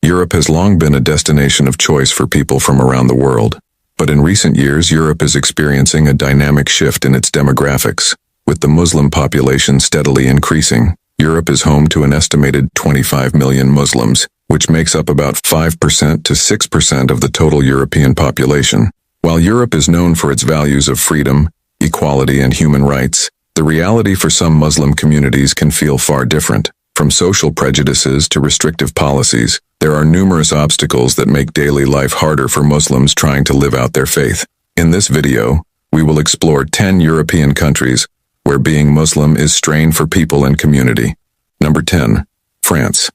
Europe has long been a destination of choice for people from around the world. But in recent years, Europe is experiencing a dynamic shift in its demographics. With the Muslim population steadily increasing, Europe is home to an estimated 25 million Muslims, which makes up about 5% to 6% of the total European population. While Europe is known for its values of freedom, equality, and human rights, the reality for some Muslim communities can feel far different. From social prejudices to restrictive policies, there are numerous obstacles that make daily life harder for Muslims trying to live out their faith. In this video, we will explore 10 European countries where being Muslim is strain for people and community. Number 10. France.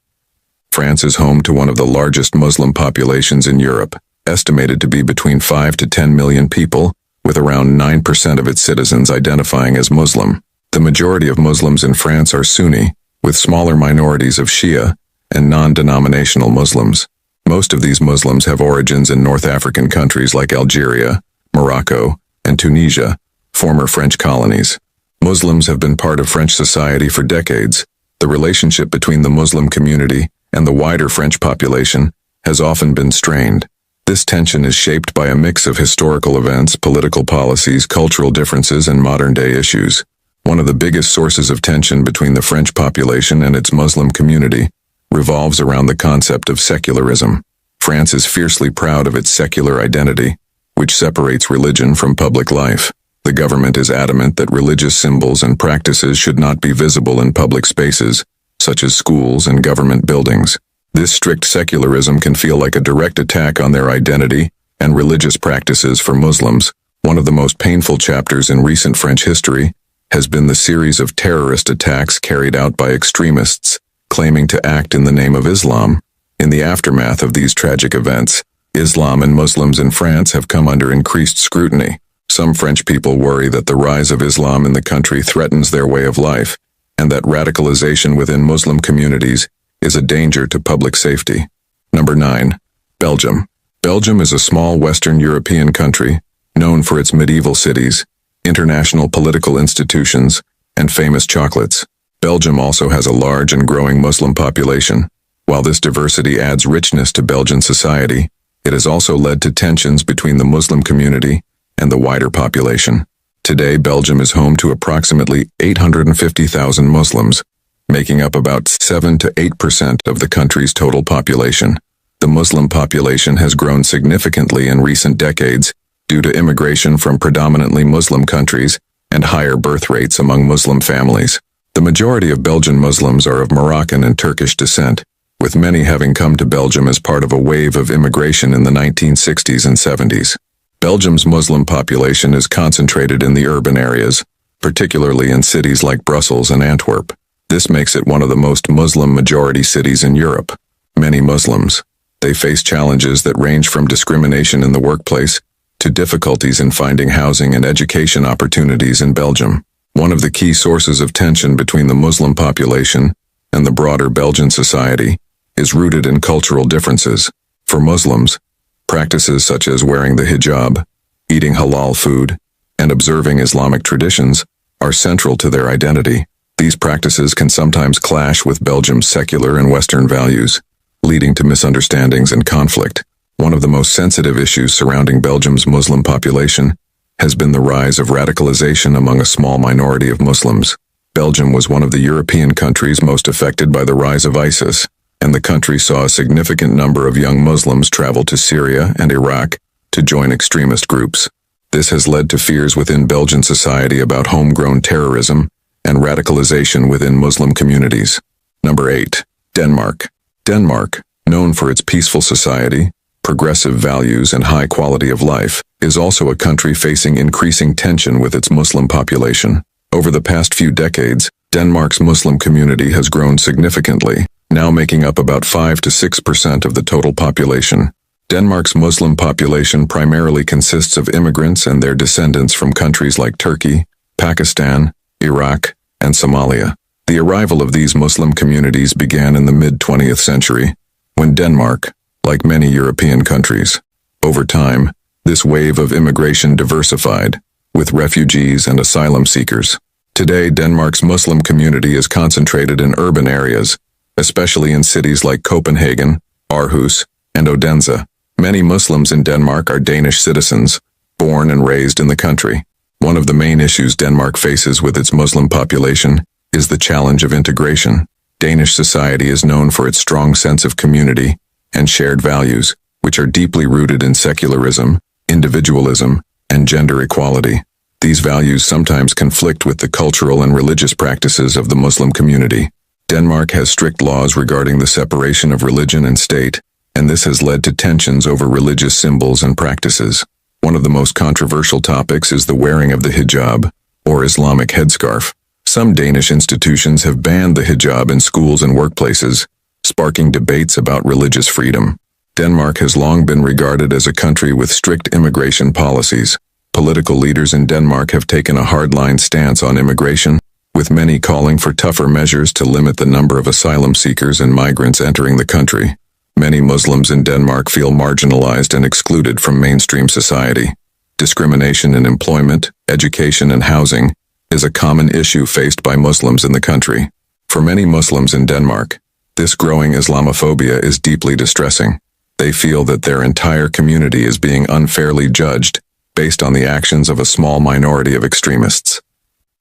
France is home to one of the largest Muslim populations in Europe, estimated to be between 5 to 10 million people, with around 9% of its citizens identifying as Muslim. The majority of Muslims in France are Sunni, with smaller minorities of Shia and non-denominational Muslims. Most of these Muslims have origins in North African countries like Algeria, Morocco, and Tunisia, former French colonies. Muslims have been part of French society for decades. The relationship between the Muslim community and the wider French population has often been strained. This tension is shaped by a mix of historical events, political policies, cultural differences, and modern-day issues. One of the biggest sources of tension between the French population and its Muslim community revolves around the concept of secularism. France is fiercely proud of its secular identity, which separates religion from public life. The government is adamant that religious symbols and practices should not be visible in public spaces, such as schools and government buildings. This strict secularism can feel like a direct attack on their identity and religious practices for Muslims. One of the most painful chapters in recent French history has been the series of terrorist attacks carried out by extremists claiming to act in the name of Islam. In the aftermath of these tragic events, Islam and Muslims in France have come under increased scrutiny. Some French people worry that the rise of Islam in the country threatens their way of life, and that radicalization within Muslim communities is a danger to public safety. Number 9. Belgium. Belgium is a small Western European country known for its medieval cities, international political institutions, and famous chocolates. Belgium also has a large and growing Muslim population. While this diversity adds richness to Belgian society, it has also led to tensions between the Muslim community and the wider population. Today, Belgium is home to approximately 850,000 Muslims, making up about 7 to 8% of the country's total population. The Muslim population has grown significantly in recent decades due to immigration from predominantly Muslim countries and higher birth rates among Muslim families. The majority of Belgian Muslims are of Moroccan and Turkish descent, with many having come to Belgium as part of a wave of immigration in the 1960s and 70s. Belgium's Muslim population is concentrated in the urban areas, particularly in cities like Brussels and Antwerp. This makes it one of the most Muslim-majority cities in Europe. Many Muslims, they face challenges that range from discrimination in the workplace to difficulties in finding housing and education opportunities in Belgium. One of the key sources of tension between the Muslim population and the broader Belgian society is rooted in cultural differences. For Muslims, practices such as wearing the hijab, eating halal food, and observing Islamic traditions are central to their identity. These practices can sometimes clash with Belgium's secular and Western values, leading to misunderstandings and conflict. One of the most sensitive issues surrounding Belgium's Muslim population has been the rise of radicalization among a small minority of Muslims. Belgium was one of the European countries most affected by the rise of ISIS, and the country saw a significant number of young Muslims travel to Syria and Iraq to join extremist groups. This has led to fears within Belgian society about homegrown terrorism and radicalization within Muslim communities. Number 8. Denmark. Denmark, known for its peaceful society, progressive values, and high quality of life, is also a country facing increasing tension with its Muslim population. Over the past few decades, Denmark's Muslim community has grown significantly, now making up about 5 to 6% of the total population. Denmark's Muslim population primarily consists of immigrants and their descendants from countries like Turkey, Pakistan, Iraq, and Somalia. The arrival of these Muslim communities began in the mid-20th century, when Denmark, like many European countries, over time, this wave of immigration diversified, with refugees and asylum seekers. Today, Denmark's Muslim community is concentrated in urban areas, especially in cities like Copenhagen, Aarhus, and Odense. Many Muslims in Denmark are Danish citizens, born and raised in the country. One of the main issues Denmark faces with its Muslim population is the challenge of integration. Danish society is known for its strong sense of community and shared values, which are deeply rooted in secularism, individualism, and gender equality. These values sometimes conflict with the cultural and religious practices of the Muslim community. Denmark has strict laws regarding the separation of religion and state, and this has led to tensions over religious symbols and practices. One of the most controversial topics is the wearing of the hijab, or Islamic headscarf. Some Danish institutions have banned the hijab in schools and workplaces, sparking debates about religious freedom. Denmark has long been regarded as a country with strict immigration policies. Political leaders in Denmark have taken a hardline stance on immigration, with many calling for tougher measures to limit the number of asylum seekers and migrants entering the country. Many Muslims in Denmark feel marginalized and excluded from mainstream society. Discrimination in employment, education, and housing is a common issue faced by Muslims in the country. For many Muslims in Denmark, this growing Islamophobia is deeply distressing. They feel that their entire community is being unfairly judged based on the actions of a small minority of extremists.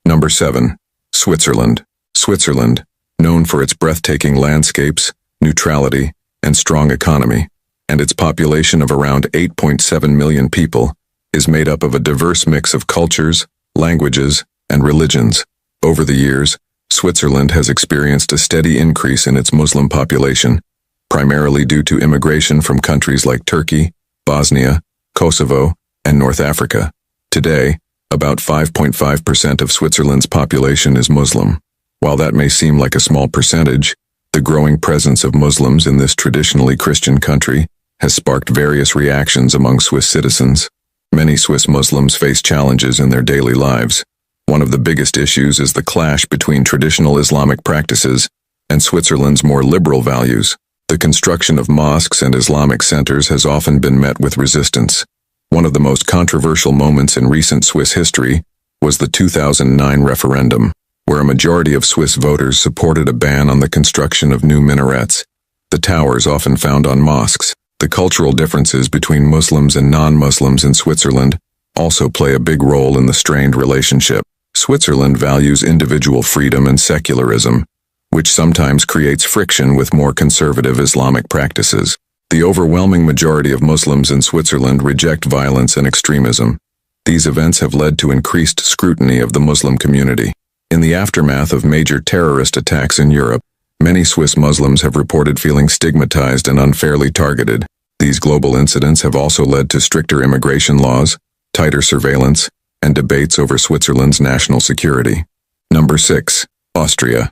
Number 7. Switzerland. Switzerland, known for its breathtaking landscapes, neutrality, and strong economy, and its population of around 8.7 million people, is made up of a diverse mix of cultures, languages, and religions. Over the years, Switzerland has experienced a steady increase in its Muslim population, primarily due to immigration from countries like Turkey, Bosnia, Kosovo, and North Africa. Today, about 5.5% of Switzerland's population is Muslim. While that may seem like a small percentage, the growing presence of Muslims in this traditionally Christian country has sparked various reactions among Swiss citizens. Many Swiss Muslims face challenges in their daily lives. One of the biggest issues is the clash between traditional Islamic practices and Switzerland's more liberal values. The construction of mosques and Islamic centers has often been met with resistance. One of the most controversial moments in recent Swiss history was the 2009 referendum, where a majority of Swiss voters supported a ban on the construction of new minarets, the towers often found on mosques. The cultural differences between Muslims and non-Muslims in Switzerland also play a big role in the strained relationship. Switzerland values individual freedom and secularism, which sometimes creates friction with more conservative Islamic practices. The overwhelming majority of Muslims in Switzerland reject violence and extremism. These events have led to increased scrutiny of the Muslim community. In the aftermath of major terrorist attacks in Europe, many Swiss Muslims have reported feeling stigmatized and unfairly targeted. These global incidents have also led to stricter immigration laws, tighter surveillance, and debates over Switzerland's national security. Number 6. Austria.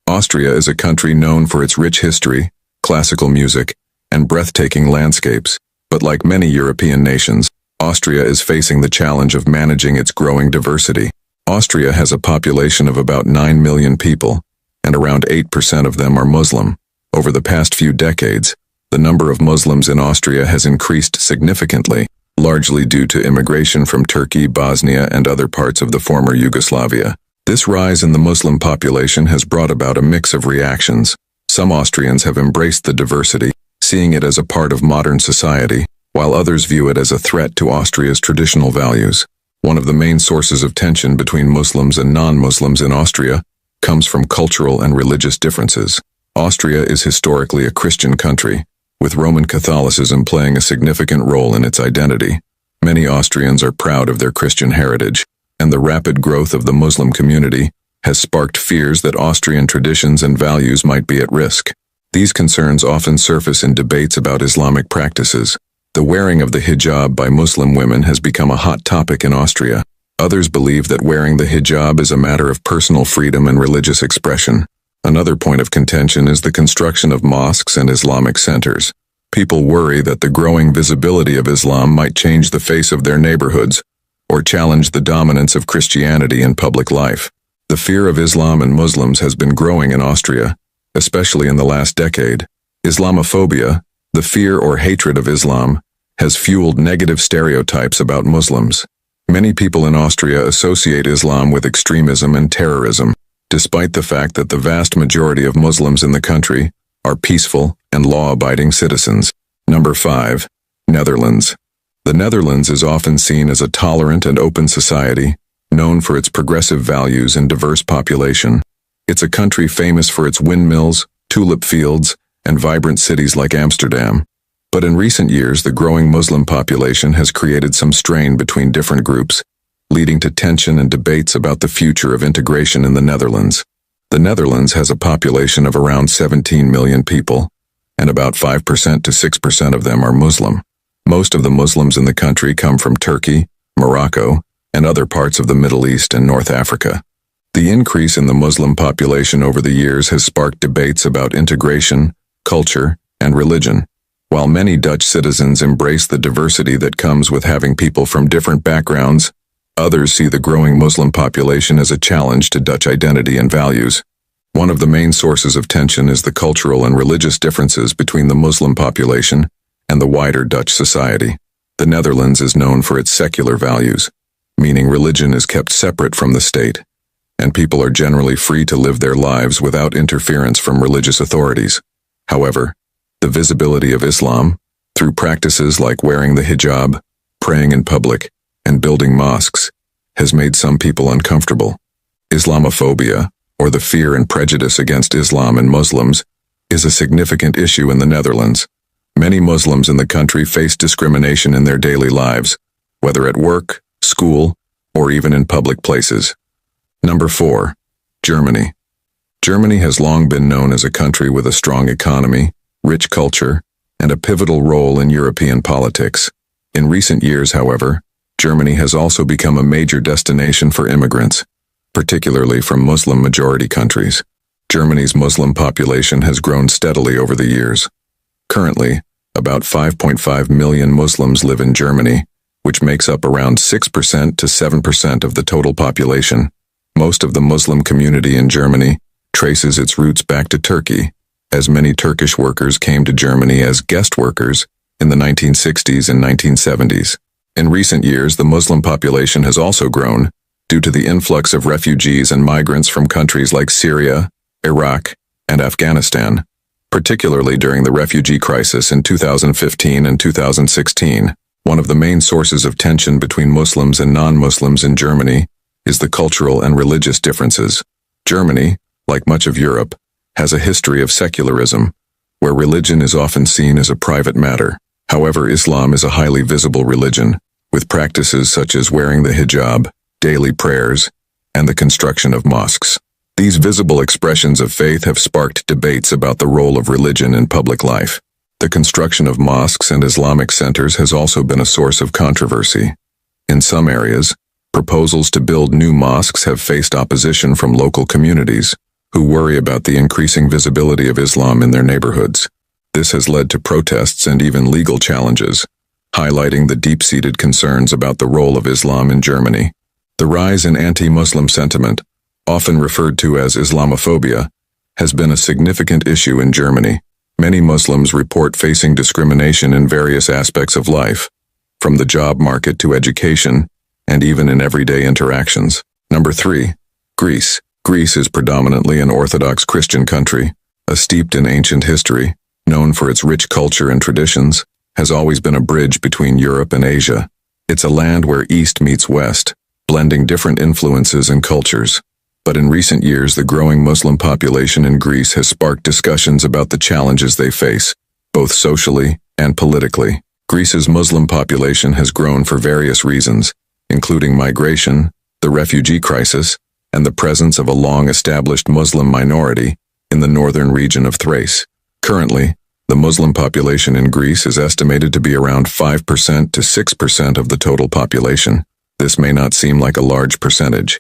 Austria is a country known for its rich history, classical music, and breathtaking landscapes, but like many European nations, Austria is facing the challenge of managing its growing diversity. Austria has a population of about 9 million people, and around 8% of them are Muslim. Over the past few decades, the number of Muslims in Austria has increased significantly, largely due to immigration from Turkey, Bosnia, and other parts of the former Yugoslavia. This rise in the Muslim population has brought about a mix of reactions. Some Austrians have embraced the diversity, seeing it as a part of modern society, while others view it as a threat to Austria's traditional values. One of the main sources of tension between Muslims and non-Muslims in Austria comes from cultural and religious differences. Austria is historically a Christian country, with Roman Catholicism playing a significant role in its identity. Many Austrians are proud of their Christian heritage, and the rapid growth of the Muslim community has sparked fears that Austrian traditions and values might be at risk. These concerns often surface in debates about Islamic practices. The wearing of the hijab by Muslim women has become a hot topic in Austria. Others believe that wearing the hijab is a matter of personal freedom and religious expression. Another point of contention is the construction of mosques and Islamic centers. People worry that the growing visibility of Islam might change the face of their neighborhoods or challenge the dominance of Christianity in public life. The fear of Islam and Muslims has been growing in Austria, especially in the last decade. Islamophobia, the fear or hatred of Islam, has fueled negative stereotypes about Muslims. Many people in Austria associate Islam with extremism and terrorism. Despite the fact that the vast majority of Muslims in the country are peaceful and law-abiding citizens. Number 5. Netherlands. The Netherlands is often seen as a tolerant and open society, known for its progressive values and diverse population. It's a country famous for its windmills, tulip fields, and vibrant cities like Amsterdam. But in recent years, the growing Muslim population has created some strain between different groups, leading to tension and debates about the future of integration in the Netherlands. The Netherlands has a population of around 17 million people, and about 5% to 6% of them are Muslim. Most of the Muslims in the country come from Turkey, Morocco, and other parts of the Middle East and North Africa. The increase in the Muslim population over the years has sparked debates about integration, culture, and religion. While many Dutch citizens embrace the diversity that comes with having people from different backgrounds, others see the growing Muslim population as a challenge to Dutch identity and values. One of the main sources of tension is the cultural and religious differences between the Muslim population and the wider Dutch society. The Netherlands is known for its secular values, meaning religion is kept separate from the state, and people are generally free to live their lives without interference from religious authorities. However, the visibility of Islam, through practices like wearing the hijab, praying in public, and building mosques, has made some people uncomfortable. Islamophobia, or the fear and prejudice against Islam and Muslims, is a significant issue in the Netherlands. Many Muslims in the country face discrimination in their daily lives, whether at work, school, or even in public places. Number 4. Germany. Germany has long been known as a country with a strong economy, rich culture, and a pivotal role in European politics. In recent years, however, Germany has also become a major destination for immigrants, particularly from Muslim-majority countries. Germany's Muslim population has grown steadily over the years. Currently, about 5.5 million Muslims live in Germany, which makes up around 6% to 7% of the total population. Most of the Muslim community in Germany traces its roots back to Turkey, as many Turkish workers came to Germany as guest workers in the 1960s and 1970s. In recent years, the Muslim population has also grown due to the influx of refugees and migrants from countries like Syria, Iraq, and Afghanistan, particularly during the refugee crisis in 2015 and 2016. One of the main sources of tension between Muslims and non-Muslims in Germany is the cultural and religious differences. Germany, like much of Europe, has a history of secularism, where religion is often seen as a private matter. However, Islam is a highly visible religion, with practices such as wearing the hijab, daily prayers, and the construction of mosques. These visible expressions of faith have sparked debates about the role of religion in public life. The construction of mosques and Islamic centers has also been a source of controversy. In some areas, proposals to build new mosques have faced opposition from local communities, who worry about the increasing visibility of Islam in their neighborhoods. This has led to protests and even legal challenges, highlighting the deep-seated concerns about the role of Islam in Germany. The rise in anti-Muslim sentiment, often referred to as Islamophobia, has been a significant issue in Germany. Many Muslims report facing discrimination in various aspects of life, from the job market to education, and even in everyday interactions. Number 3. Greece. Greece is predominantly an Orthodox Christian country, steeped in ancient history, known for its rich culture and traditions, has always been a bridge between Europe and Asia. It's a land where East meets West, blending different influences and cultures. But in recent years, the growing Muslim population in Greece has sparked discussions about the challenges they face, both socially and politically. Greece's Muslim population has grown for various reasons, including migration, the refugee crisis, and the presence of a long-established Muslim minority in the northern region of Thrace. Currently, the Muslim population in Greece is estimated to be around 5% to 6% of the total population. This may not seem like a large percentage.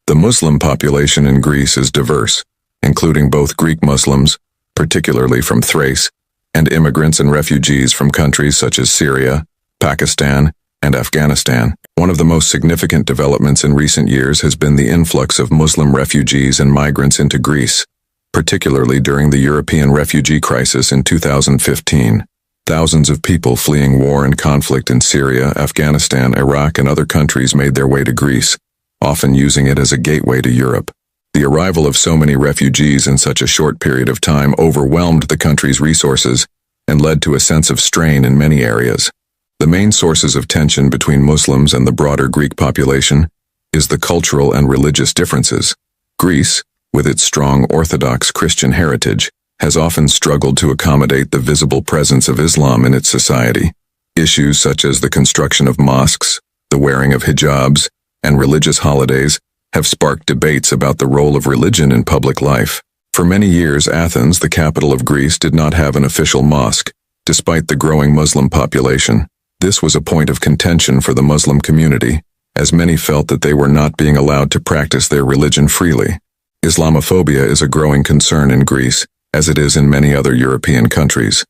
The Muslim population in Greece is diverse, including both Greek Muslims, particularly from Thrace, and immigrants and refugees from countries such as Syria, Pakistan, and Afghanistan. One of the most significant developments in recent years has been the influx of Muslim refugees and migrants into Greece, particularly during the European refugee crisis in 2015. Thousands of people fleeing war and conflict in Syria, Afghanistan, Iraq, and other countries made their way to Greece, often using it as a gateway to Europe. The arrival of so many refugees in such a short period of time overwhelmed the country's resources and led to a sense of strain in many areas. The main sources of tension between Muslims and the broader Greek population is the cultural and religious differences. Greece, with its strong Orthodox Christian heritage, has often struggled to accommodate the visible presence of Islam in its society. Issues such as the construction of mosques, the wearing of hijabs, and religious holidays have sparked debates about the role of religion in public life. For many years, Athens, the capital of Greece, did not have an official mosque, despite the growing Muslim population. This was a point of contention for the Muslim community, as many felt that they were not being allowed to practice their religion freely. Islamophobia is a growing concern in Greece, as it is in many other European countries.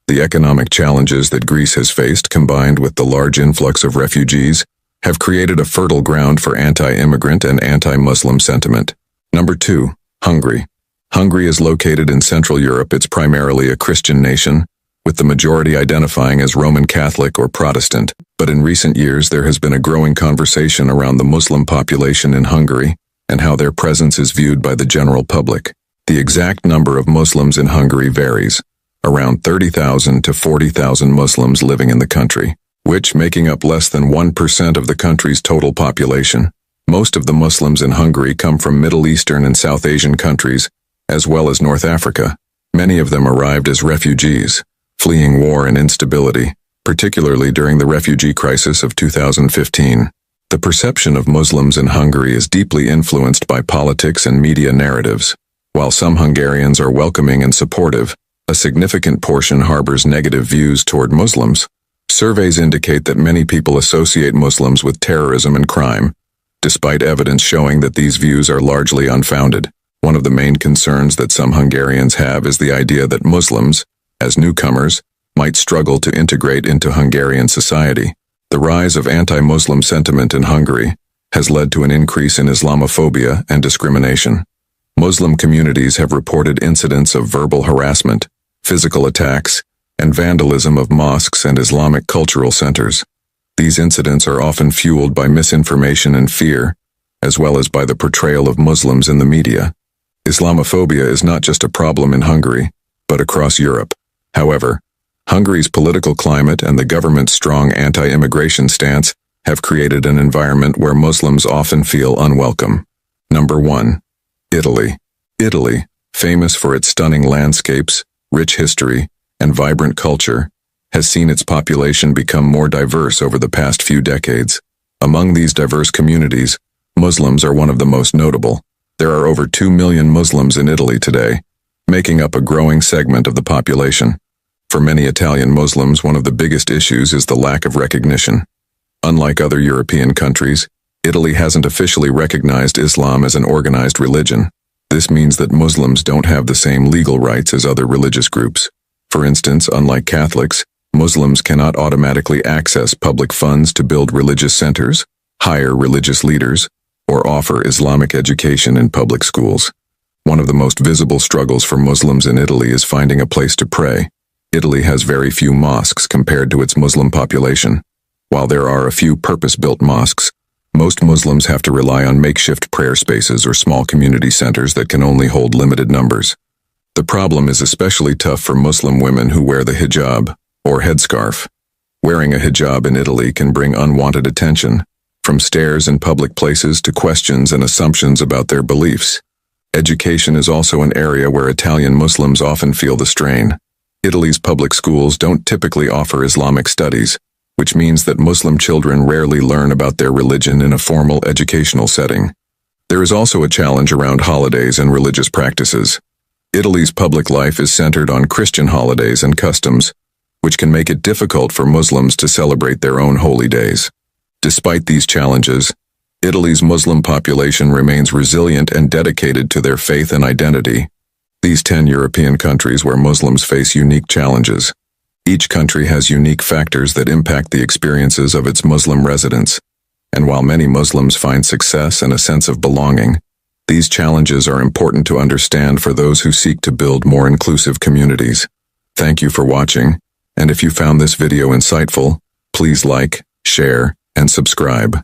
The economic challenges that Greece has faced, combined with the large influx of refugees, have created a fertile ground for anti-immigrant and anti-Muslim sentiment. Number 2. Hungary. Hungary is located in Central Europe. It's primarily a Christian nation, with the majority identifying as Roman Catholic or Protestant. But in recent years there has been a growing conversation around the Muslim population in Hungary and how their presence is viewed by the general public. The exact number of Muslims in Hungary varies, around 30,000 to 40,000 Muslims living in the country, which making up less than 1% of the country's total population. Most of the Muslims in Hungary come from Middle Eastern and South Asian countries, as well as North Africa. Many of them arrived as refugees, fleeing war and instability, particularly during the refugee crisis of 2015. The perception of Muslims in Hungary is deeply influenced by politics and media narratives. While some Hungarians are welcoming and supportive, a significant portion harbors negative views toward Muslims. Surveys indicate that many people associate Muslims with terrorism and crime, despite evidence showing that these views are largely unfounded. One of the main concerns that some Hungarians have is the idea that Muslims, as newcomers, might struggle to integrate into Hungarian society. The rise of anti-Muslim sentiment in Hungary has led to an increase in Islamophobia and discrimination. Muslim communities have reported incidents of verbal harassment, physical attacks, and vandalism of mosques and Islamic cultural centers. These incidents are often fueled by misinformation and fear, as well as by the portrayal of Muslims in the media. Islamophobia is not just a problem in Hungary, but across Europe. However, Hungary's political climate and the government's strong anti-immigration stance have created an environment where Muslims often feel unwelcome. Number 1. Italy. Italy, famous for its stunning landscapes, rich history, and vibrant culture, has seen its population become more diverse over the past few decades. Among these diverse communities, Muslims are one of the most notable. There are over 2 million Muslims in Italy today, making up a growing segment of the population. For many Italian Muslims, one of the biggest issues is the lack of recognition. Unlike other European countries, Italy hasn't officially recognized Islam as an organized religion. This means that Muslims don't have the same legal rights as other religious groups. For instance, unlike Catholics, Muslims cannot automatically access public funds to build religious centers, hire religious leaders, or offer Islamic education in public schools. One of the most visible struggles for Muslims in Italy is finding a place to pray. Italy has very few mosques compared to its Muslim population. While there are a few purpose-built mosques, most Muslims have to rely on makeshift prayer spaces or small community centers that can only hold limited numbers. The problem is especially tough for Muslim women who wear the hijab, or headscarf. Wearing a hijab in Italy can bring unwanted attention, from stares in public places to questions and assumptions about their beliefs. Education is also an area where Italian Muslims often feel the strain. Italy's public schools don't typically offer Islamic studies, which means that Muslim children rarely learn about their religion in a formal educational setting. There is also a challenge around holidays and religious practices. Italy's public life is centered on Christian holidays and customs, which can make it difficult for Muslims to celebrate their own holy days. Despite these challenges, Italy's Muslim population remains resilient and dedicated to their faith and identity. These 10 European countries where Muslims face unique challenges. Each country has unique factors that impact the experiences of its Muslim residents, and while many Muslims find success and a sense of belonging, these challenges are important to understand for those who seek to build more inclusive communities. Thank you for watching, and if you found this video insightful, please like, share, and subscribe.